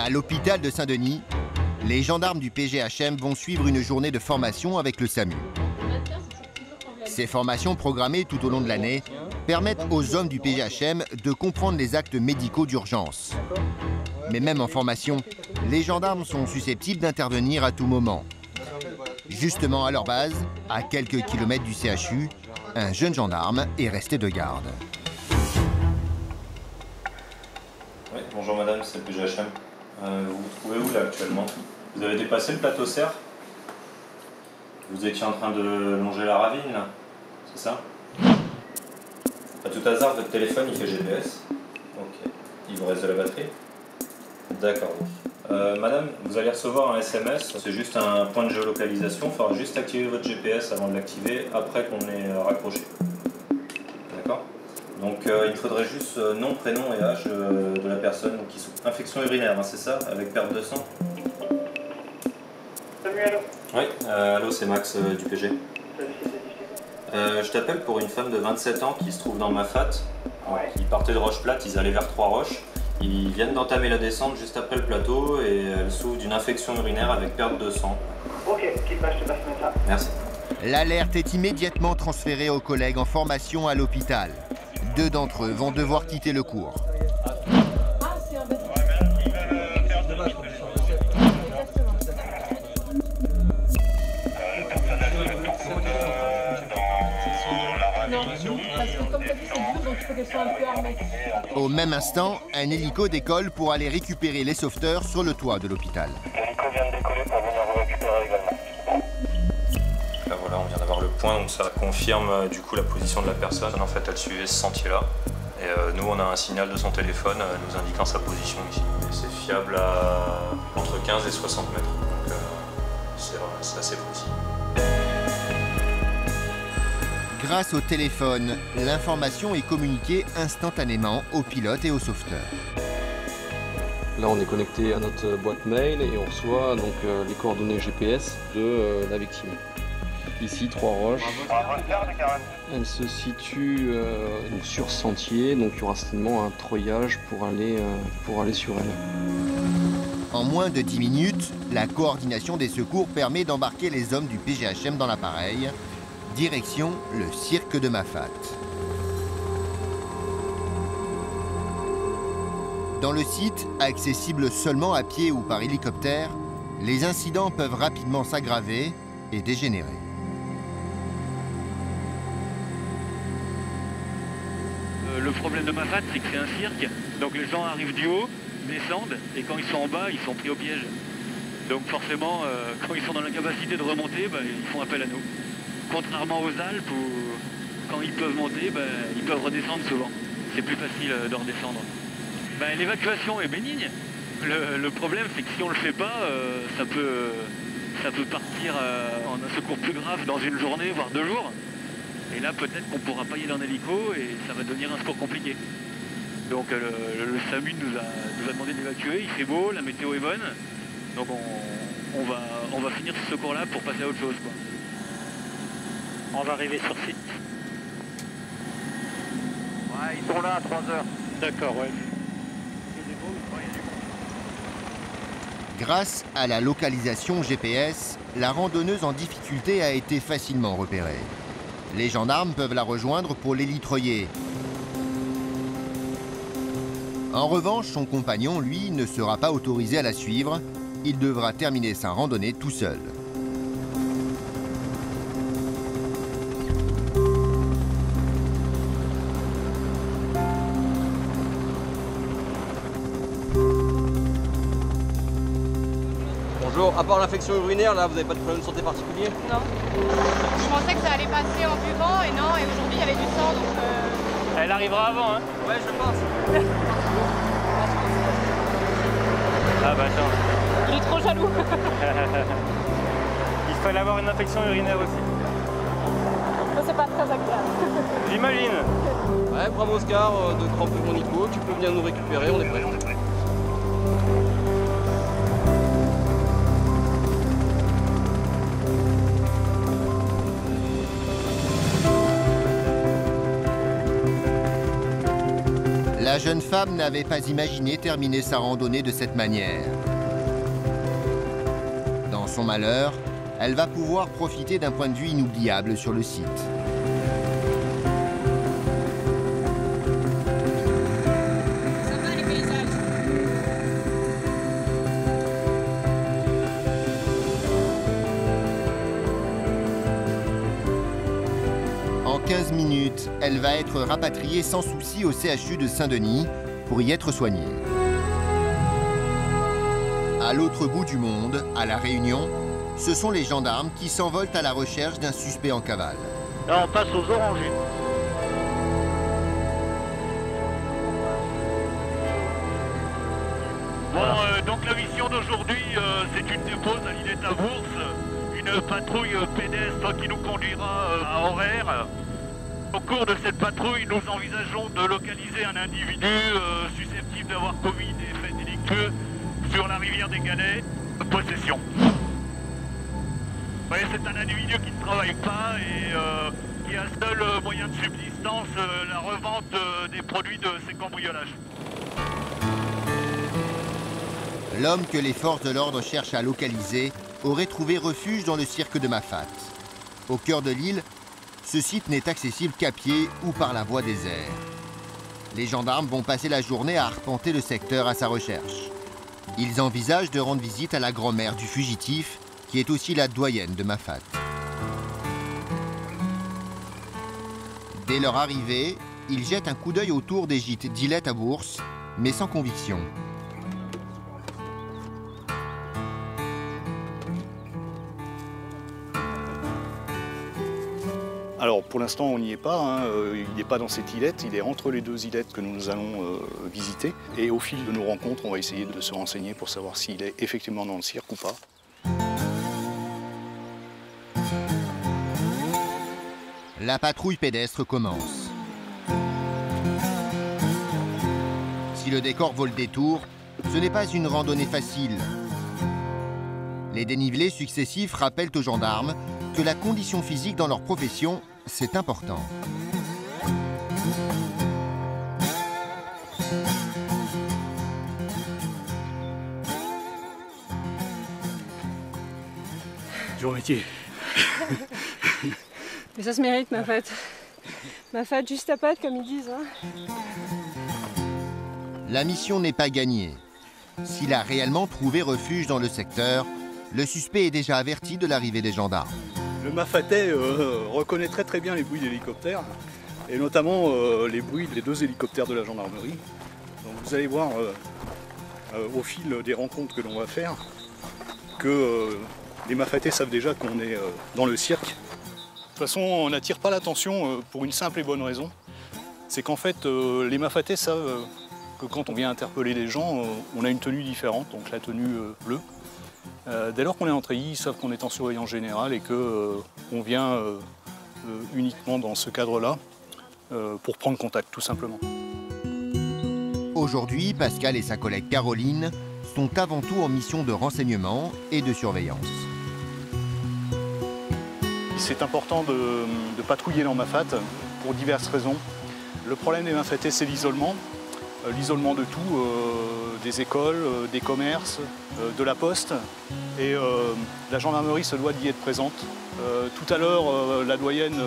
À l'hôpital de Saint-Denis, les gendarmes du PGHM vont suivre une journée de formation avec le SAMU. Ces formations programmées tout au long de l'année permettent aux hommes du PGHM de comprendre les actes médicaux d'urgence. Mais même en formation, les gendarmes sont susceptibles d'intervenir à tout moment. Justement à leur base, à quelques kilomètres du CHU, un jeune gendarme est resté de garde. Oui, bonjour madame, c'est le PGHM. Vous vous trouvez où là actuellement? Vous avez dépassé le plateau Serre? Vous étiez en train de longer la ravine là, c'est ça? À tout hasard, votre téléphone il fait GPS? Ok. Il vous reste de la batterie? D'accord. Madame, vous allez recevoir un SMS, c'est juste un point de géolocalisation, il faudra juste activer votre GPS avant de l'activer, après qu'on ait raccroché. D'accord? Donc il me faudrait juste nom, prénom et âge de la personne qui souffre. Infection urinaire, hein, c'est ça? Avec perte de sang? Allô? Oui, allô, c'est Max du PG. Je t'appelle pour une femme de 27 ans qui se trouve dans ma FAT. Ouais. Ils partaient de Roche-Plate, ils allaient vers Trois-Roches. Ils viennent d'entamer la descente juste après le plateau et elle souffre d'une infection urinaire avec perte de sang. Ok, quitte pas, je te passe ça. Merci. L'alerte est immédiatement transférée aux collègues en formation à l'hôpital. 2 d'entre eux vont devoir quitter le cours. Au même instant, un hélico décolle pour aller récupérer les sauveteurs sur le toit de l'hôpital. L'hélico vient de décoller pour venir vous récupérer également. Là voilà, on vient d'avoir le point, donc ça confirme du coup la position de la personne. En fait, elle suivait ce sentier-là. Et nous, on a un signal de son téléphone nous indiquant sa position ici. Et c'est fiable à entre 15 et 60 mètres, donc c'est assez précis. Grâce au téléphone, l'information est communiquée instantanément aux pilotes et aux sauveteurs. Là, on est connecté à notre boîte mail et on reçoit donc les coordonnées GPS de la victime. Ici, Trois-Roches. Elle se situe donc sur sentier, donc il y aura certainement un treuillage pour aller sur elle. En moins de 10 minutes, la coordination des secours permet d'embarquer les hommes du PGHM dans l'appareil. Direction le cirque de Mafate. Dans le site, accessible seulement à pied ou par hélicoptère, les incidents peuvent rapidement s'aggraver et dégénérer. Le problème de Mafate, c'est que c'est un cirque, donc les gens arrivent du haut, descendent, et quand ils sont en bas, ils sont pris au piège. Donc forcément, quand ils sont dans l'incapacité de remonter, ils font appel à nous. Contrairement aux Alpes où quand ils peuvent monter, ils peuvent redescendre souvent. C'est plus facile de redescendre. L'évacuation est bénigne. Le problème c'est que si on ne le fait pas, ça peut partir en un secours plus grave dans une journée, voire 2 jours. Et là peut-être qu'on ne pourra pas y aller en hélico et ça va devenir un secours compliqué. Donc le SAMU nous a demandé d'évacuer, il fait beau, la météo est bonne. Donc on va finir ce secours-là pour passer à autre chose, quoi. On va arriver sur site. Ouais, ils sont là à 3h. D'accord, ouais. Grâce à la localisation GPS, la randonneuse en difficulté a été facilement repérée. Les gendarmes peuvent la rejoindre pour l'hélitreuiller. En revanche, son compagnon, lui, ne sera pas autorisé à la suivre. Il devra terminer sa randonnée tout seul. Bonjour, à part l'infection urinaire, là, vous n'avez pas de problème de santé particulier? Non. Je pensais que ça allait passer en buvant et non, et aujourd'hui il y avait du sang donc... Elle arrivera avant, hein? Ouais, je pense. Ah bah attends. Il est trop jaloux. Il fallait avoir une infection urinaire aussi. Ça c'est pas très agréable. J'imagine. Ouais, bravo Oscar, de Crampon Nico, tu peux venir nous récupérer, on est prêt. La La jeune femme n'avait pas imaginé terminer sa randonnée de cette manière. Dans son malheur, elle va pouvoir profiter d'un point de vue inoubliable sur le site. Ça va les paysages? En 15 minutes, elle va être rapatriée sans souci au CHU de Saint-Denis pour y être soignée. À l'autre bout du monde, à La Réunion, ce sont les gendarmes qui s'envolent à la recherche d'un suspect en cavale. Là, on passe aux orangers. Bon, donc la mission d'aujourd'hui, c'est une dépose à l'île à Bourse, une patrouille pédestre qui nous conduira à horaire. Au cours de cette patrouille, nous envisageons de localiser un individu susceptible d'avoir commis des faits délictueux sur la rivière des Galets, possession. Oui, c'est un individu qui ne travaille pas et qui a seul moyen de subsistance la revente des produits de ses cambriolages. L'homme que les forces de l'ordre cherchent à localiser aurait trouvé refuge dans le cirque de Mafate. Au cœur de l'île, ce site n'est accessible qu'à pied ou par la voie des airs. Les gendarmes vont passer la journée à arpenter le secteur à sa recherche. Ils envisagent de rendre visite à la grand-mère du fugitif, qui est aussi la doyenne de Mafate. Dès leur arrivée, ils jettent un coup d'œil autour des gîtes d'Îlette à Bourse, mais sans conviction. Alors pour l'instant on n'y est pas, hein. Il n'est pas dans cette îlette, il est entre les deux îlettes que nous allons visiter. Et au fil de nos rencontres, on va essayer de se renseigner pour savoir s'il est effectivement dans le cirque ou pas. La patrouille pédestre commence. Si le décor vaut le détour, ce n'est pas une randonnée facile. Les dénivelés successifs rappellent aux gendarmes que la condition physique dans leur profession, c'est important. Dur métier. Mais ça se mérite, Mafate. Mafate juste à patte, comme ils disent. Hein. La mission n'est pas gagnée. S'il a réellement trouvé refuge dans le secteur, le suspect est déjà averti de l'arrivée des gendarmes. Le Mafatais reconnaît très bien les bruits d'hélicoptères, et notamment les bruits des deux hélicoptères de la gendarmerie. Donc vous allez voir au fil des rencontres que l'on va faire que les Mafatais savent déjà qu'on est dans le cirque. De toute façon, on n'attire pas l'attention pour une simple et bonne raison. C'est qu'en fait, les Mafatais savent que quand on vient interpeller les gens, on a une tenue différente, donc la tenue bleue. Dès lors qu'on est en treillis, ils savent qu'on est en surveillance générale et qu'on vient uniquement dans ce cadre-là pour prendre contact, tout simplement. Aujourd'hui, Pascal et sa collègue Caroline sont avant tout en mission de renseignement et de surveillance. C'est important de patrouiller dans Mafate pour diverses raisons. Le problème des Mafatais, c'est l'isolement. L'isolement de tout, des écoles, des commerces, de la poste. Et la gendarmerie se doit d'y être présente. Tout à l'heure, la doyenne,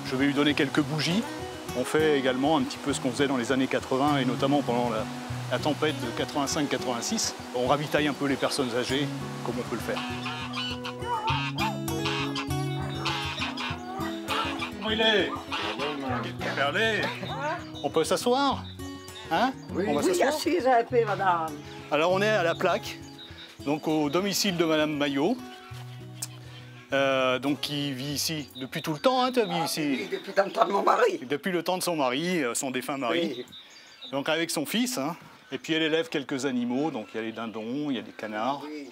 je vais lui donner quelques bougies. On fait également un petit peu ce qu'on faisait dans les années 80 et notamment pendant la tempête de 85-86. On ravitaille un peu les personnes âgées comme on peut le faire. Comment il est? Regardez. On peut s'asseoir? Hein? Oui, on va oui, assise un peu, madame. Alors on est à la plaque, donc au domicile de madame Maillot, donc qui vit ici depuis tout le temps, hein, tu as vu ici? Oui, depuis le temps de mon mari. Depuis le temps de son mari, son défunt mari. Oui. Donc avec son fils, hein. Et puis elle élève quelques animaux, donc il y a les dindons, il y a des canards. Oui.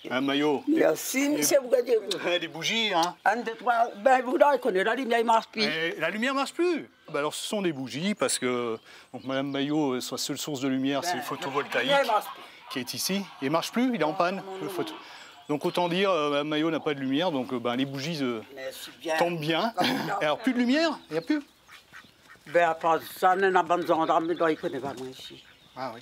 Hein, Maillot? Merci, monsieur Bougadé. Des bougies, hein? Un, deux, trois, ben vous là, il connaît la lumière, il marche plus. Et la lumière marche plus. Ben alors ce sont des bougies parce que donc, madame Maillot, sa seule source de lumière, c'est le photovoltaïque qui est ici. Il marche plus, il est en panne. Le photo. Donc autant dire, madame Maillot n'a pas de lumière, donc ben, les bougies tombent bien. Et alors plus de lumière, il n'y a plus. Ben, à part ça, on a une bande gendarme, mais il ne connaît pas moi ici. Ah oui.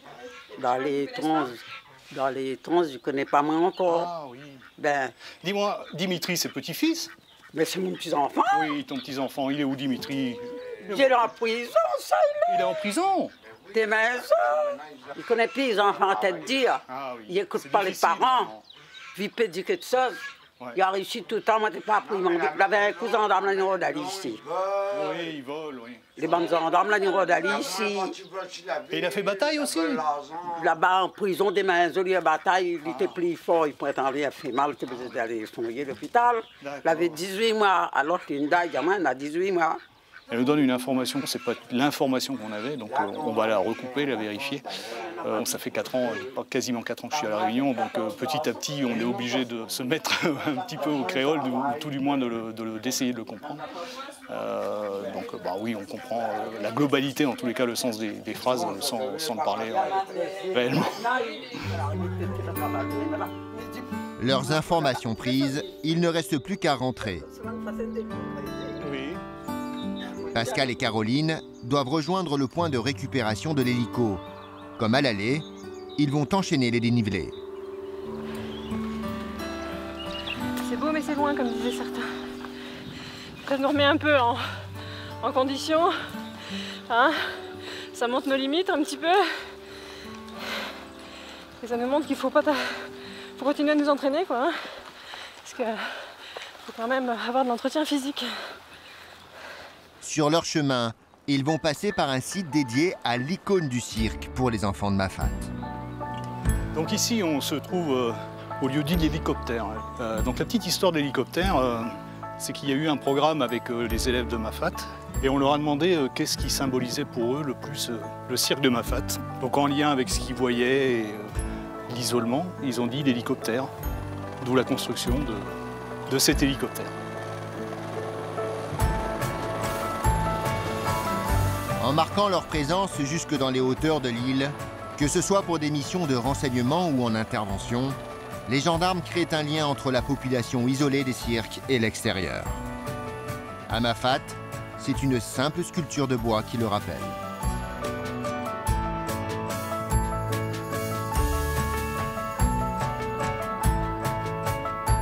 Dans les troncs, je ne connais pas moi encore. Ah oui. Ben, dis-moi, Dimitri, c'est petit-fils? mais c'est mon petit-enfant. Oui, ton petit-enfant, il est où, Dimitri? Il est en prison, ça, Il est en prison? T'es maison. Il ne connaît plus les enfants, t'as de dire. Ah oui. Il n'écoute C'est pas les difficile, parents. vraiment. Il peut dire quelque chose. Ouais. Il a réussi tout le temps, moi, t'es pas appris. Il avait un cousin dans la numéro d'Ali ici. Oui, il vole, oui. Les bandes gendarmes, la numéro d'Ali ici. Et il a fait bataille aussi? Là-bas, en prison, des maisons, il a bataille, il était plus fort, il pouvait aller, il a fait mal, il était obligé d'aller soigner à l'hôpital. Il avait 18 mois, alors Linda, il a 18 mois. Elle nous donne une information, c'est pas l'information qu'on avait, donc on va la recouper, la vérifier. Ça fait 4 ans, quasiment 4 ans que je suis à La Réunion, donc petit à petit, on est obligé de se mettre un petit peu au créole, ou tout du moins d'essayer de le comprendre. Donc bah oui, on comprend la globalité, en tous les cas, le sens des phrases, sans le parler réellement. Leurs informations prises, il ne reste plus qu'à rentrer. Oui. Pascal et Caroline doivent rejoindre le point de récupération de l'hélico. Comme à l'aller, ils vont enchaîner les dénivelés. C'est beau, mais c'est loin, comme disaient certains. Ça nous remet un peu en condition. Hein, ça monte nos limites un petit peu. Et ça nous montre qu'il faut continuer à nous entraîner, quoi. Hein, parce qu'il faut quand même avoir de l'entretien physique. Sur leur chemin, ils vont passer par un site dédié à l'icône du cirque pour les enfants de Mafate. Donc ici, on se trouve au lieu dit de l'hélicoptère. Donc la petite histoire de l'hélicoptère, c'est qu'il y a eu un programme avec les élèves de Mafate et on leur a demandé qu'est-ce qui symbolisait pour eux le plus le cirque de Mafate. Donc en lien avec ce qu'ils voyaient et l'isolement, ils ont dit l'hélicoptère, d'où la construction de cet hélicoptère. En marquant leur présence jusque dans les hauteurs de l'île, que ce soit pour des missions de renseignement ou en intervention, les gendarmes créent un lien entre la population isolée des cirques et l'extérieur. À Mafate, c'est une simple sculpture de bois qui le rappelle.